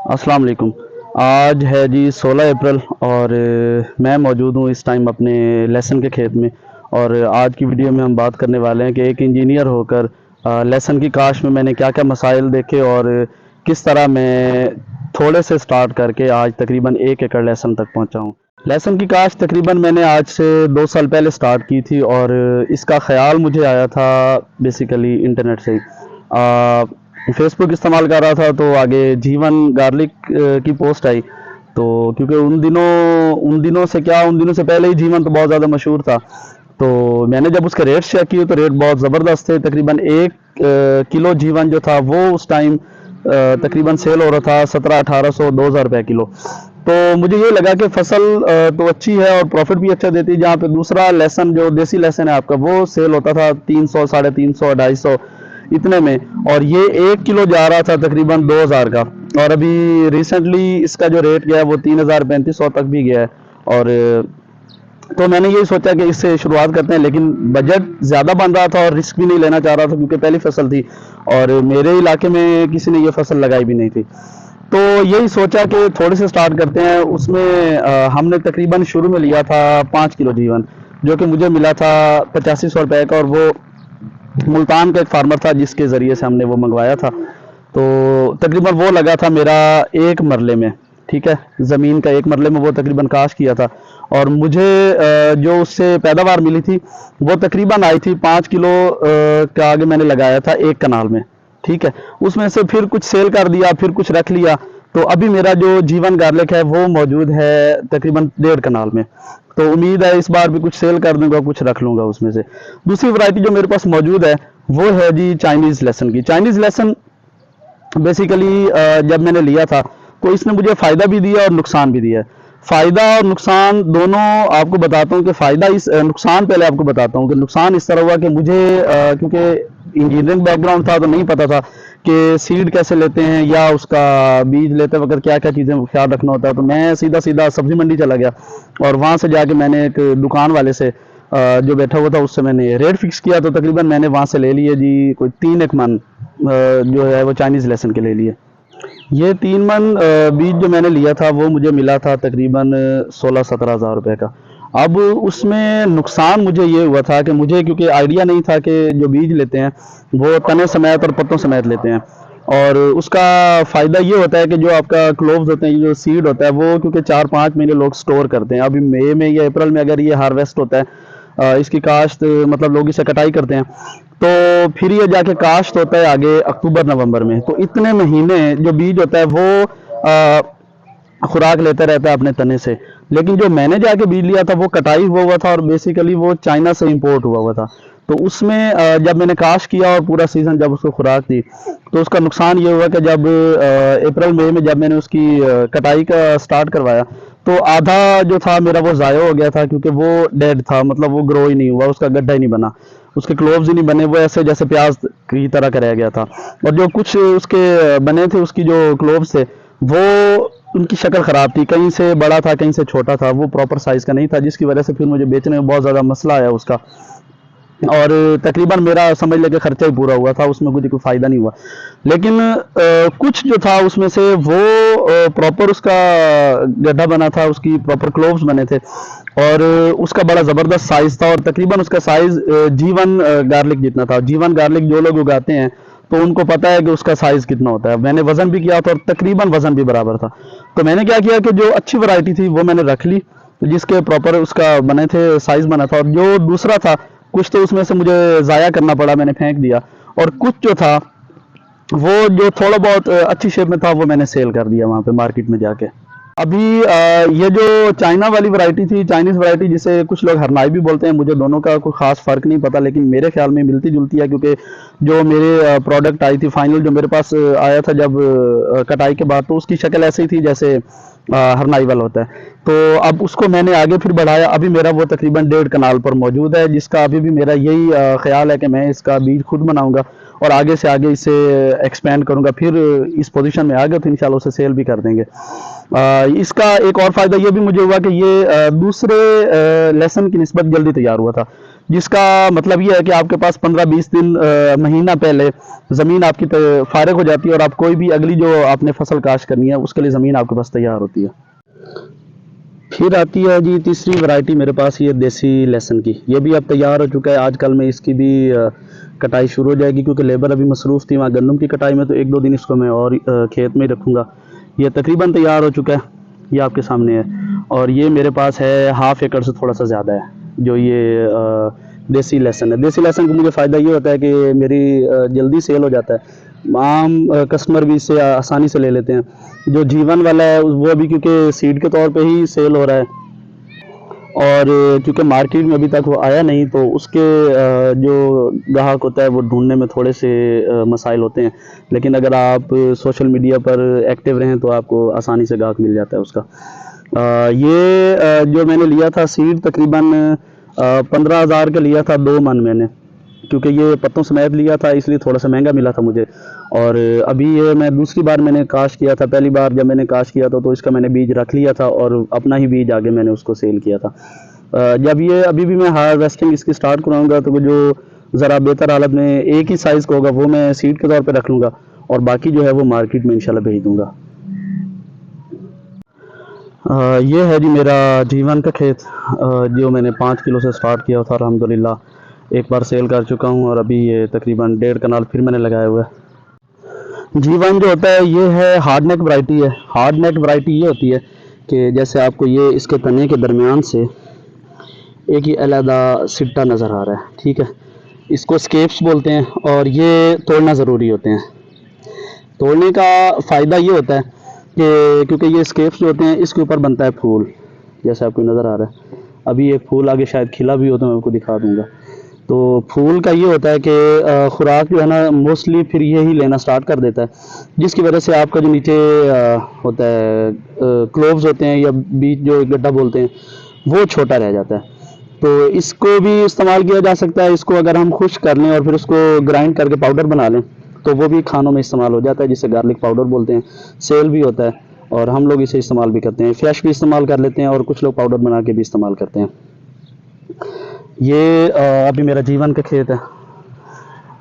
अस्सलाम वालेकुम। आज है जी 16 अप्रैल और मैं मौजूद हूँ इस टाइम अपने लेसन के खेत में। और आज की वीडियो में हम बात करने वाले हैं कि एक इंजीनियर होकर लेसन की काश में मैंने क्या क्या मसाइल देखे और किस तरह मैं थोड़े से स्टार्ट करके आज तकरीबन 1 एकड़ लेसन तक पहुँचा हूँ। लेसन की काश तकरीबन मैंने आज से 2 साल पहले स्टार्ट की थी और इसका ख्याल मुझे आया था बेसिकली इंटरनेट से ही। फेसबुक इस्तेमाल कर रहा था तो आगे जीवन गार्लिक की पोस्ट आई। तो क्योंकि उन दिनों से पहले ही जीवन तो बहुत ज़्यादा मशहूर था। तो मैंने जब उसके रेट चेक किए तो रेट बहुत ज़बरदस्त थे। तकरीबन 1 किलो जीवन जो था वो उस टाइम तकरीबन सेल हो रहा था 1700-1800 2000 रुपये किलो। तो मुझे ये लगा कि फसल तो अच्छी है और प्रॉफिट भी अच्छा देती है। जहाँ पे दूसरा लेसन जो देसी लेसन है आपका वो सेल होता था 300 350 250 इतने में, और ये 1 किलो जा रहा था तकरीबन 2000 का। और अभी रिसेंटली इसका जो रेट गया है वो 3000 3500 तक भी गया है। और तो मैंने यही सोचा कि इससे शुरुआत करते हैं, लेकिन बजट ज़्यादा बन रहा था और रिस्क भी नहीं लेना चाह रहा था क्योंकि पहली फसल थी और मेरे इलाके में किसी ने ये फसल लगाई भी नहीं थी। तो यही सोचा कि थोड़े से स्टार्ट करते हैं। उसमें हमने तकरीबन शुरू में लिया था 5 किलो जीवन, जो कि मुझे मिला था 8500 रुपये का, और वो मुल्तान का एक फार्मर था जिसके ज़रिए से हमने वो मंगवाया था। तो तकरीबन वो लगा था मेरा एक मरले में, ठीक है, ज़मीन का एक मरले में वो तकरीबन काश किया था। और मुझे जो उससे पैदावार मिली थी वो तकरीबन आई थी 5 किलो का आगे मैंने लगाया था एक कनाल में, ठीक है। उसमें से फिर कुछ सेल कर दिया, फिर कुछ रख लिया। तो अभी मेरा जो जीवन गार्लिक है वो मौजूद है तकरीबन 1.5 कनाल में। तो उम्मीद है इस बार भी कुछ सेल कर दूंगा, कुछ रख लूंगा उसमें से। दूसरी वैरायटी जो मेरे पास मौजूद है वो है जी चाइनीज़ लहसुन की। चाइनीज़ लहसुन बेसिकली जब मैंने लिया था तो इसने मुझे फ़ायदा भी दिया और नुकसान भी दिया है। फ़ायदा और नुकसान दोनों आपको बताता हूँ कि फ़ायदा नुकसान पहले आपको बताता हूँ कि नुकसान इस तरह हुआ कि मुझे क्योंकि इंजीनियरिंग बैकग्राउंड था तो नहीं पता था कि सीड कैसे लेते हैं या उसका बीज लेते वक्त क्या क्या चीज़ें ख्याल रखना होता है। तो मैं सीधा सीधा सब्जी मंडी चला गया और वहाँ से जाके मैंने एक दुकान वाले से जो बैठा हुआ था उससे मैंने रेट फिक्स किया। तो तकरीबन मैंने वहाँ से ले लिए जी कोई 3 एक मन जो है वो चाइनीज़ लहसुन के ले लिए। ये 3 मन बीज जो मैंने लिया था वो मुझे मिला था तकरीबन 16-17 हज़ार रुपये का। अब उसमें नुकसान मुझे ये हुआ था कि मुझे क्योंकि आइडिया नहीं था कि जो बीज लेते हैं वो तने समेत और पत्तों समेत लेते हैं। और उसका फ़ायदा ये होता है कि जो आपका क्लोव्स होते हैं, ये जो सीड होता है वो क्योंकि 4-5 महीने लोग स्टोर करते हैं। अभी मई में या अप्रैल में अगर ये हार्वेस्ट होता है, इसकी काश्त मतलब लोग इसे कटाई करते हैं, तो फिर ये जाके काश्त होता है आगे अक्टूबर नवंबर में। तो इतने महीने जो बीज होता है वो खुराक लेता रहता है अपने तने से। लेकिन जो मैंने जाके बीज लिया था वो कटाई हुआ था और बेसिकली वो चाइना से इंपोर्ट हुआ था। तो उसमें जब मैंने काश किया और पूरा सीजन जब उसको खुराक दी तो उसका नुकसान ये हुआ कि जब अप्रैल मई में जब मैंने उसकी कटाई का स्टार्ट करवाया तो आधा जो था मेरा वो ज़ाया हो गया था क्योंकि वो डेड था, मतलब वो ग्रो ही नहीं हुआ, उसका गड्ढा ही नहीं बना, उसके क्लोव्स ही नहीं बने, वो ऐसे जैसे प्याज की तरह का रह गया था। और जो कुछ उसके बने थे उसकी जो क्लोव्स थे वो उनकी शक्ल ख़राब थी, कहीं से बड़ा था कहीं से छोटा था, वो प्रॉपर साइज़ का नहीं था, जिसकी वजह से फिर मुझे बेचने में बहुत ज़्यादा मसला आया उसका। और तकरीबन मेरा समझ लेके खर्चा ही पूरा हुआ था, उसमें मुझे कोई फ़ायदा नहीं हुआ। लेकिन कुछ जो था उसमें से वो प्रॉपर उसका गड्ढा बना था, उसकी प्रॉपर क्लोव्स बने थे और उसका बड़ा ज़बरदस्त साइज़ था और तकरीबन उसका साइज़ जीवन गार्लिक जितना था। जीवन गार्लिक जो लोग उगाते हैं तो उनको पता है कि उसका साइज़ कितना होता है। मैंने वज़न भी किया था और तकरीबन वज़न भी बराबर था। तो मैंने क्या किया कि जो अच्छी वैरायटी थी वो मैंने रख ली, जिसके प्रॉपर उसका बने थे, साइज़ बना था। और जो दूसरा था कुछ तो उसमें से मुझे ज़ाया करना पड़ा, मैंने फेंक दिया। और कुछ जो था वो जो थोड़ा बहुत अच्छी शेप में था वो मैंने सेल कर दिया वहाँ पे मार्केट में जाके। अभी ये जो चाइना वाली वैरायटी थी, चाइनीज़ वैरायटी जिसे कुछ लोग हरनाई भी बोलते हैं, मुझे दोनों का कोई ख़ास फ़र्क नहीं पता, लेकिन मेरे ख्याल में मिलती जुलती है क्योंकि जो मेरे प्रोडक्ट आई थी फाइनल जो मेरे पास आया था जब कटाई के बाद, तो उसकी शक्ल ऐसे ही थी जैसे हरनाई वाला होता है। तो अब उसको मैंने आगे फिर बढ़ाया, अभी मेरा वो तकरीबन 1.5 कनाल पर मौजूद है, जिसका अभी भी मेरा यही ख्याल है कि मैं इसका बीज खुद बनाऊंगा और आगे से आगे इसे एक्सपेंड करूंगा। फिर इस पोजीशन में आ गया तो इंशाल्लाह उसे सेल भी कर देंगे। इसका एक और फ़ायदा ये भी मुझे हुआ कि ये दूसरे लेसन की निस्बत जल्दी तैयार हुआ था। जिसका मतलब ये है कि आपके पास 15-20 दिन महीना पहले ज़मीन आपकी फारिग हो जाती है और आप कोई भी अगली जो आपने फसल काश्त करनी है उसके लिए ज़मीन आपके पास तैयार होती है। फिर आती है जी तीसरी वैरायटी मेरे पास, ये देसी लहसुन की। ये भी अब तैयार हो चुका है, आजकल में इसकी भी कटाई शुरू हो जाएगी क्योंकि लेबर अभी मसरूफ़ थी वहाँ गंदम की कटाई में, तो 1-2 दिन इसको मैं और खेत में ही रखूँगा। ये तकरीबन तैयार हो चुका है, ये आपके सामने है। और ये मेरे पास है हाफ एकड़ से थोड़ा सा ज़्यादा है जो ये देसी लहसुन है। देसी लहसुन का मुझे फ़ायदा ये होता है कि मेरी जल्दी सेल हो जाता है, आम कस्टमर भी इससे आसानी से ले लेते हैं। जो जीवन वाला है वो भी क्योंकि सीड के तौर पे ही सेल हो रहा है और क्योंकि मार्केट में अभी तक वो आया नहीं, तो उसके जो ग्राहक होता है वो ढूंढने में थोड़े से मसाइल होते हैं। लेकिन अगर आप सोशल मीडिया पर एक्टिव रहें तो आपको आसानी से ग्राहक मिल जाता है उसका। ये जो मैंने लिया था सीड तकरीबन 15,000 का लिया था, 2 मन मैंने, क्योंकि ये पत्तों समेत लिया था इसलिए थोड़ा सा महंगा मिला था मुझे। और अभी ये मैं दूसरी बार मैंने काश किया था, पहली बार जब मैंने काश किया था तो इसका मैंने बीज रख लिया था और अपना ही बीज आगे मैंने उसको सेल किया था। जब ये अभी भी मैं हार्वेस्टिंग इसकी स्टार्ट कराऊंगा तो वो जो ज़रा बेहतर हालत में एक ही साइज़ का होगा वो मैं सीड के तौर पे रख लूँगा और बाकी जो है वो मार्केट में इंशाल्लाह भेज दूँगा। ये है जी मेरा जीवन का खेत, जो मैंने 5 किलो से स्टार्ट किया था, अल्हम्दुलिल्लाह एक बार सेल कर चुका हूँ और अभी ये तकरीबन 1.5 कनाल फिर मैंने लगाया हुआ है। जीवन जो होता है ये है हार्ड नेक वैरायटी है। हार्ड नेक वैरायटी ये होती है कि जैसे आपको ये इसके तने के दरमियान से एक ही अलहदा सिट्टा नज़र आ रहा है, ठीक है, इसको स्केप्स बोलते हैं और ये तोड़ना ज़रूरी होते हैं। तोड़ने का फ़ायदा ये होता है कि क्योंकि ये स्केप्स जो होते हैं इसके ऊपर बनता है फूल, जैसे आपको नज़र आ रहा है। अभी एक फूल आगे शायद खिला भी हो तो मैं आपको दिखा दूंगा। तो फूल का ये होता है कि खुराक जो है ना मोस्टली फिर ये ही लेना स्टार्ट कर देता है, जिसकी वजह से आपका जो नीचे होता है क्लोव्स होते हैं या बीज जो गड्ढा बोलते हैं वो छोटा रह जाता है। तो इसको भी इस्तेमाल किया जा सकता है। इसको अगर हम खुश कर लें और फिर उसको ग्राइंड करके पाउडर बना लें तो वो भी खानों में इस्तेमाल हो जाता है, जिसे गार्लिक पाउडर बोलते हैं। सेल भी होता है और हम लोग इसे इस्तेमाल भी करते हैं, फ्रेश भी इस्तेमाल कर लेते हैं और कुछ लोग पाउडर बना के भी इस्तेमाल करते हैं। ये अभी मेरा जीवन का खेत है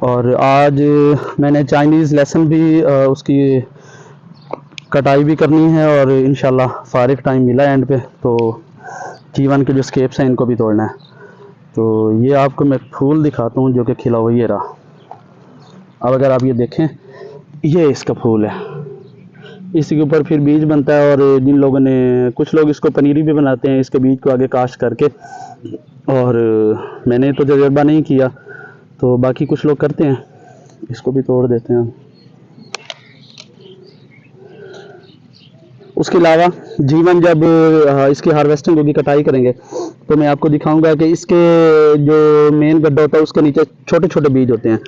और आज मैंने चाइनीज़ लहसुन भी उसकी कटाई भी करनी है और इंशाल्लाह फारिग टाइम मिला एंड पे तो जीवन के जो स्केप्स हैं इनको भी तोड़ना है। तो ये आपको मैं फूल दिखाता हूँ जो कि खिला हुआ ये रहा। अब अगर आप ये देखें ये इसका फूल है, इसके ऊपर फिर बीज बनता है और जिन लोगों ने, कुछ लोग इसको पनीरी भी बनाते हैं इसके बीज को आगे काश करके, और मैंने तो तजर्बा नहीं किया तो बाकी कुछ लोग करते हैं, इसको भी तोड़ देते हैं। उसके अलावा जीवन जब इसकी हार्वेस्टिंग होगी, कटाई करेंगे, तो मैं आपको दिखाऊंगा कि इसके जो मेन गड्ढा होता है उसके नीचे छोटे छोटे बीज होते हैं,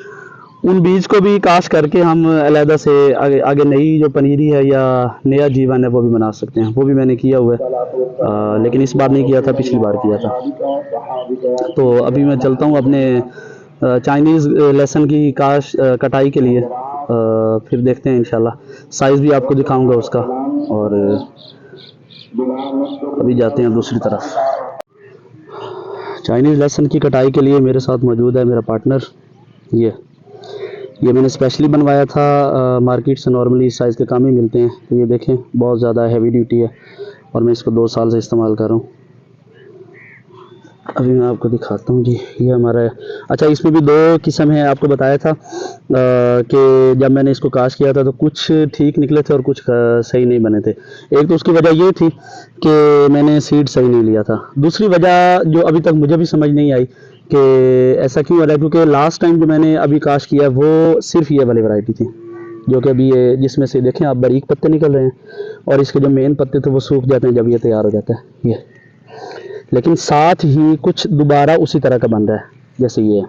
उन बीज को भी काश करके हम अलहदा से आगे आगे नई जो पनीरी है या नया जीवन है वो भी बना सकते हैं। वो भी मैंने किया हुआ है, लेकिन इस बार नहीं किया था, पिछली बार किया था। तो अभी मैं चलता हूँ अपने चाइनीज़ लहसुन की कटाई के लिए, फिर देखते हैं इंशाल्लाह। साइज़ भी आपको दिखाऊंगा उसका और अभी जाते हैं दूसरी तरफ। चाइनीज़ लहसुन की कटाई के लिए मेरे साथ मौजूद है मेरा पार्टनर। ये मैंने स्पेशली बनवाया था, मार्केट से नॉर्मली इस साइज़ के काम ही मिलते हैं। तो ये देखें बहुत ज़्यादा हैवी ड्यूटी है और मैं इसको 2 साल से इस्तेमाल कर रहा हूँ। अभी मैं आपको दिखाता हूँ जी, ये हमारा है। अच्छा, इसमें भी 2 किस्म है, आपको बताया था कि जब मैंने इसको काश किया था तो कुछ ठीक निकले थे और कुछ सही नहीं बने थे। एक तो उसकी वजह ये थी कि मैंने सीड सही नहीं लिया था। दूसरी वजह जो अभी तक मुझे भी समझ नहीं आई कि ऐसा क्यों हो रहा है, क्योंकि लास्ट टाइम जो मैंने अभी काश किया वो सिर्फ ये वाली वैरायटी थी, जो कि अभी ये जिसमें से देखें आप बारीक पत्ते निकल रहे हैं और इसके जो मेन पत्ते थे वो सूख जाते हैं जब ये तैयार हो जाता है ये। लेकिन साथ ही कुछ दोबारा उसी तरह का बन रहा है जैसे ये है।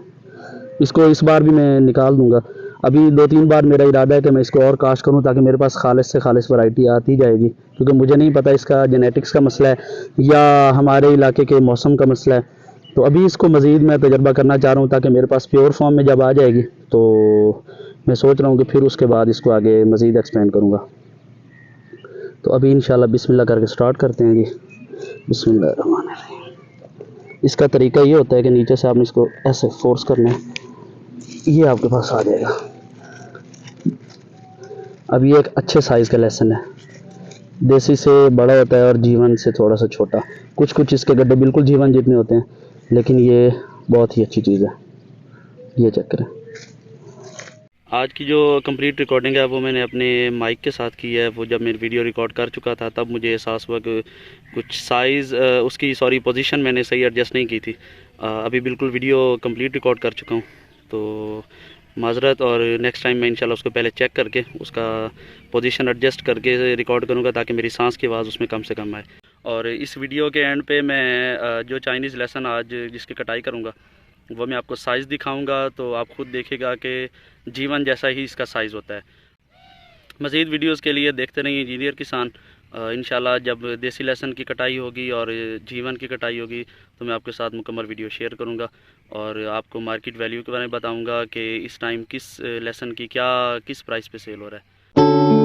इसको इस बार भी मैं निकाल दूंगा। अभी 2-3 बार मेरा इरादा है कि मैं इसको और काश करूं ताकि मेरे पास खालिस से खालिस वैरायटी आती जाएगी, क्योंकि मुझे नहीं पता इसका जेनेटिक्स का मसला है या हमारे इलाके के मौसम का मसला है। तो अभी इसको मज़ीद मैं तजर्बा करना चाह रहा हूँ ताकि मेरे पास प्योर फॉर्म में जब आ जाएगी तो मैं सोच रहा हूँ कि फिर उसके बाद इसको आगे मज़ीद एक्सपेंड करूँगा। तो अभी इंशाल्लाह बिस्मिल्लाह करके स्टार्ट करते हैं जी। बिस्मिल्लाहिर्रहमानिर्रहीम। इसका तरीका ये होता है कि नीचे से आपने इसको ऐसे फोर्स करना है, ये आपके पास आ जाएगा। अब ये एक अच्छे साइज़ का लेसन है, देसी से बड़ा होता है और जीवन से थोड़ा सा छोटा। कुछ कुछ इसके गड्ढे बिल्कुल जीवन जितने होते हैं, लेकिन ये बहुत ही अच्छी चीज़ है। ये चेक करें। आज की जो कंप्लीट रिकॉर्डिंग है वो मैंने अपने माइक के साथ की है। वो जब मैं वीडियो रिकॉर्ड कर चुका था तब मुझे एहसास हुआ कि कुछ साइज़ उसकी पोजीशन मैंने सही एडजस्ट नहीं की थी। अभी बिल्कुल वीडियो कंप्लीट रिकॉर्ड कर चुका हूँ, तो माजरत। और नेक्स्ट टाइम मैं इंशाल्लाह उसको पहले चेक करके उसका पोजीशन एडजस्ट करके रिकॉर्ड करूँगा, ताकि मेरी सांस की आवाज़ उसमें कम से कम आए। और इस वीडियो के एंड पे मैं जो चाइनीज़ लेसन आज जिसकी कटाई करूँगा वो मैं आपको साइज़ दिखाऊंगा, तो आप खुद देखेगा कि जीवन जैसा ही इसका साइज़ होता है। मज़ीद वीडियोस के लिए देखते रहिए इंजीनियर किसान। इंशाल्लाह जब देसी लहसुन की कटाई होगी और जीवन की कटाई होगी तो मैं आपके साथ मुकम्मल वीडियो शेयर करूंगा, और आपको मार्केट वैल्यू के बारे में बताऊंगा कि इस टाइम किस लहसुन की किस प्राइस पे सेल हो रहा है।